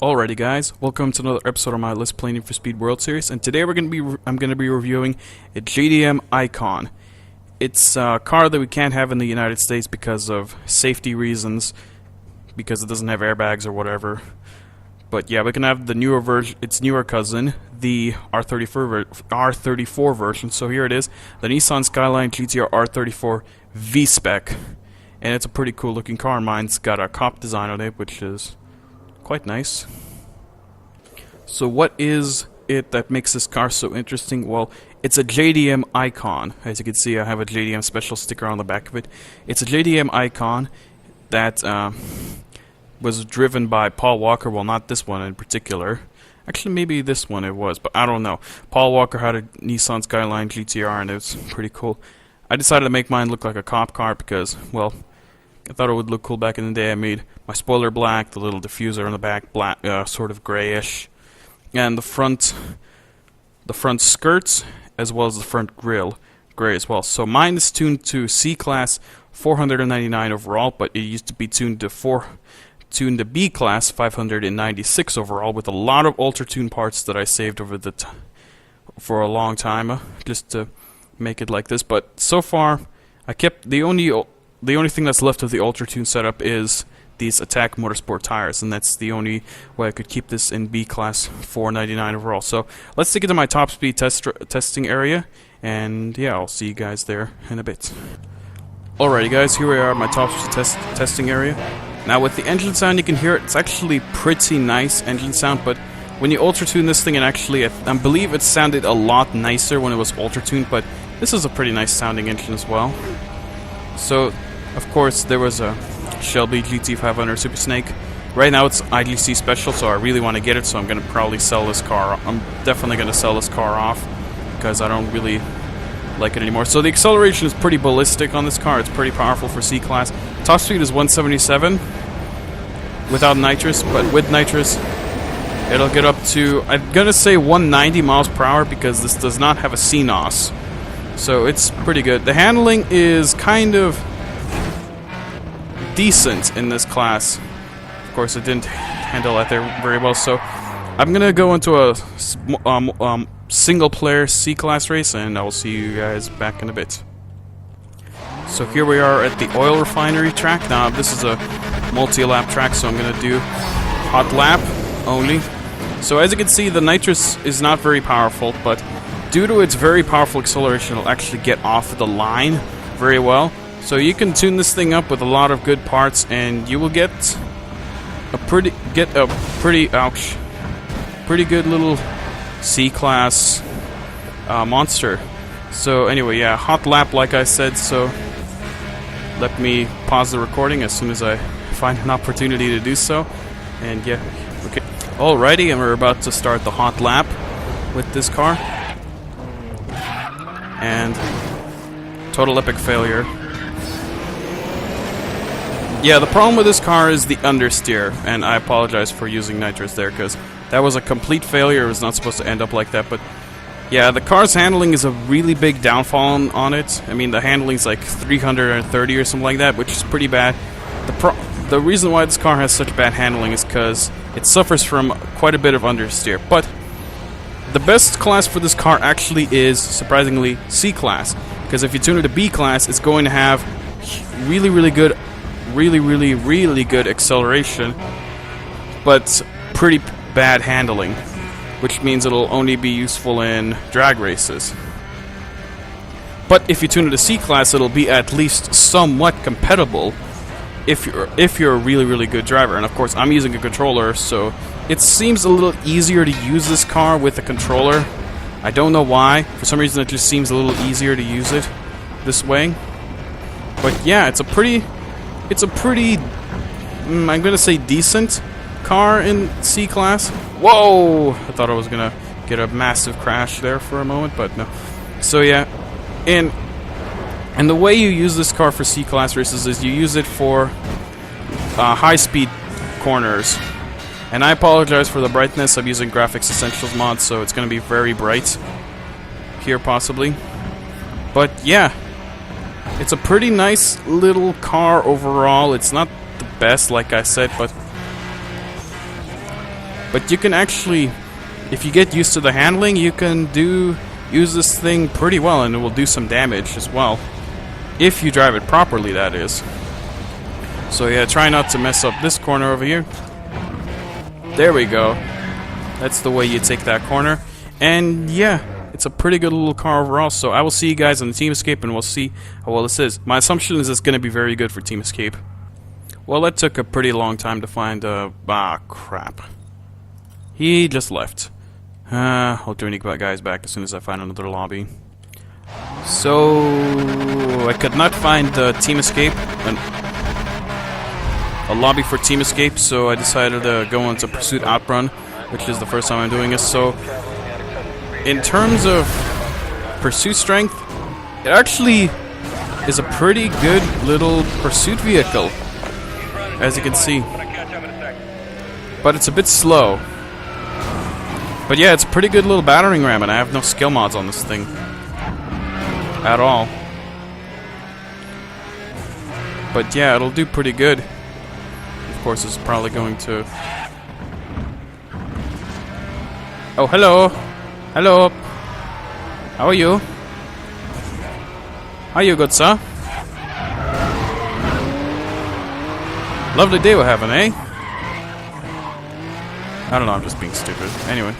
Alrighty guys, welcome to another episode of my Let's Play Need for Speed World Series, and today I'm gonna be reviewing a JDM Icon. It's a car that we can't have in the United States because of safety reasons, because it doesn't have airbags or whatever. But yeah, we can have the newer version, its newer cousin, the R34 version. So here it is, the Nissan Skyline GTR R34 V-Spec, and it's a pretty cool looking car. Mine's got a cop design on it, which is quite nice. So what is it that makes this car so interesting? Well, it's a JDM Icon. As you can see, I have a JDM special sticker on the back of it. It's a JDM Icon that was driven by Paul Walker. Well, not this one in particular. Actually, maybe this one it was, but I don't know. Paul Walker had a Nissan Skyline GTR, and it was pretty cool. I decided to make mine look like a cop car because, well, I thought it would look cool back in the day. I made my spoiler black, the little diffuser in the back black, sort of grayish, and the front skirts as well as the front grille gray as well. So mine is tuned to C-Class 499 overall, but it used to be tuned to B-Class 596 overall, with a lot of ultra-tune parts that I saved over for a long time just to make it like this. But so far, I kept the only thing that's left of the Ultra Tune setup is these Attack Motorsport tires, and that's the only way I could keep this in B-Class 499 overall. So let's take it to my top speed testing area, and yeah, I'll see you guys there in a bit. Alrighty guys, here we are at my top speed testing area. Now with the engine sound, you can hear it. It's actually pretty nice engine sound, but when you Ultra Tune this thing, and actually I believe it sounded a lot nicer when it was Ultra Tuned, but this is a pretty nice sounding engine as well. So of course, there was a Shelby GT500 Super Snake. Right now it's IGC special, so I really want to get it, so I'm going to probably sell this car. I'm definitely going to sell this car off, because I don't really like it anymore. So the acceleration is pretty ballistic on this car. It's pretty powerful for C-Class. Top speed is 177 without nitrous, but with nitrous, it'll get up to, I'm going to say 190 miles per hour, because this does not have a CNOS. So it's pretty good. The handling is kind of decent in this class. Of course, it didn't handle that there very well, so I'm gonna go into a single-player C-Class race, and I'll see you guys back in a bit. So here we are at the oil refinery track. Now, this is a multi-lap track, so I'm gonna do hot lap only. So as you can see, the nitrous is not very powerful, but due to its very powerful acceleration, it'll actually get off the line very well. So you can tune this thing up with a lot of good parts, and you will get a pretty good little C-Class monster. So anyway, yeah, hot lap like I said. So let me pause the recording as soon as I find an opportunity to do so. And yeah, okay. Alrighty, and we're about to start the hot lap with this car. And total epic failure. Yeah, the problem with this car is the understeer, and I apologize for using nitrous there, because that was a complete failure. It was not supposed to end up like that, but yeah, the car's handling is a really big downfall on it. I mean, the handling's like 330 or something like that, which is pretty bad. The reason why this car has such bad handling is because it suffers from quite a bit of understeer, but the best class for this car actually is, surprisingly, C-Class, because if you tune it to B-Class, it's going to have really good acceleration, but pretty bad handling, which means it'll only be useful in drag races. But if you tune it to C-Class, it'll be at least somewhat compatible if you're a really good driver. And of course, I'm using a controller, so it seems a little easier to use this car with a controller. I don't know why. For some reason, it just seems a little easier to use it this way. But yeah, it's a pretty I'm gonna say decent car in C-Class. Whoa! I thought I was gonna get a massive crash there for a moment, but no. So yeah, and the way you use this car for C-Class races is you use it for high-speed corners. And I apologize for the brightness. I'm using Graphics Essentials mod, so it's gonna be very bright here possibly. But yeah, it's a pretty nice little car overall. It's not the best, like I said, but But you can actually, if you get used to the handling, you can use this thing pretty well, and it will do some damage as well. If you drive it properly, that is. So yeah, try not to mess up this corner over here. There we go. That's the way you take that corner. And yeah, it's a pretty good little car overall. So I will see you guys on the Team Escape, and we'll see how well this is. My assumption is it's going to be very good for Team Escape. Well, that took a pretty long time to find. Crap. He just left. I'll turn you guys back as soon as I find another lobby. So I could not find Team Escape, a lobby for Team Escape, so I decided to go into Pursuit Outrun, which is the first time I'm doing this. So in terms of pursuit strength, it actually is a pretty good little pursuit vehicle, as you can see. But it's a bit slow. But yeah, it's a pretty good little battering ram, and I have no skill mods on this thing at all. But yeah, it'll do pretty good. Of course, it's probably going to... Oh, hello! Hello! How are you? How are you, good sir? Lovely day we're having, eh? I don't know, I'm just being stupid. Anyway.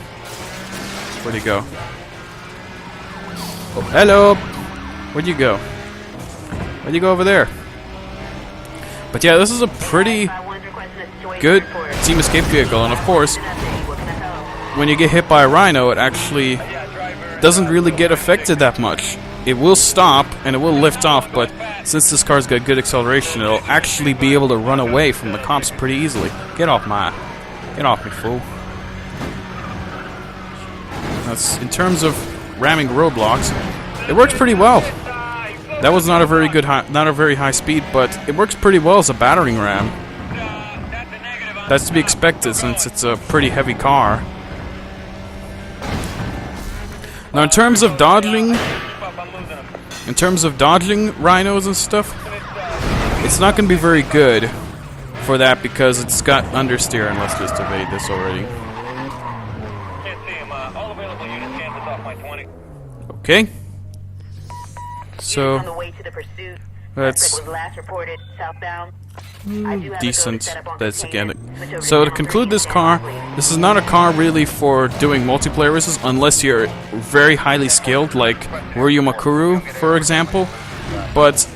Where'd he go? Oh, hello! Where'd you go? Where'd you go over there? But yeah, this is a pretty good Team Escape vehicle, and of course, when you get hit by a rhino, it actually doesn't really get affected that much. It will stop, and it will lift off, but since this car's got good acceleration, it'll actually be able to run away from the cops pretty easily. Get off me, fool. That's, in terms of ramming roadblocks, it works pretty well. That was not a very good, not a very high speed, but it works pretty well as a battering ram. That's to be expected since it's a pretty heavy car. Now, in terms of dodging rhinos and stuff, it's not going to be very good for that because it's got understeer, and let's just evade this already. Okay. So that's decent. That's again. So to conclude this car, this is not a car really for doing multiplayer races unless you're very highly skilled, like Ryu Makuru, for example. But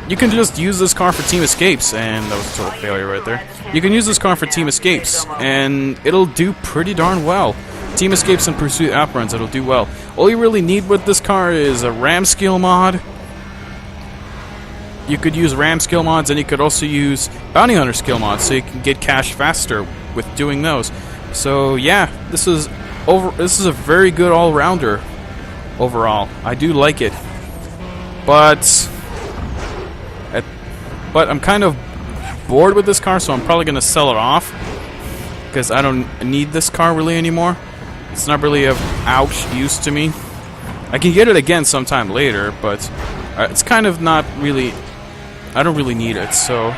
you can just use this car for Team Escapes, and that was a total failure right there. You can use this car for Team Escapes, and it'll do pretty darn well. Team Escapes and Pursuit Outruns, it'll do well. All you really need with this car is a RAM skill mod. You could use RAM skill mods, and you could also use Bounty Hunter skill mods, so you can get cash faster with doing those. So yeah, this is a very good all-rounder overall. I do like it, but I'm kind of bored with this car, so I'm probably gonna sell it off because I don't need this car really anymore. It's not really of use to me. I can get it again sometime later, but it's kind of not really... I don't really need it, so...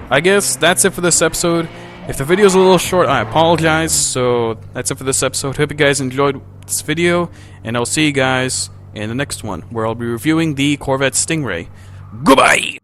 I guess that's it for this episode. If the video's a little short, I apologize. So that's it for this episode. Hope you guys enjoyed this video, and I'll see you guys in the next one, where I'll be reviewing the Corvette Stingray. Goodbye!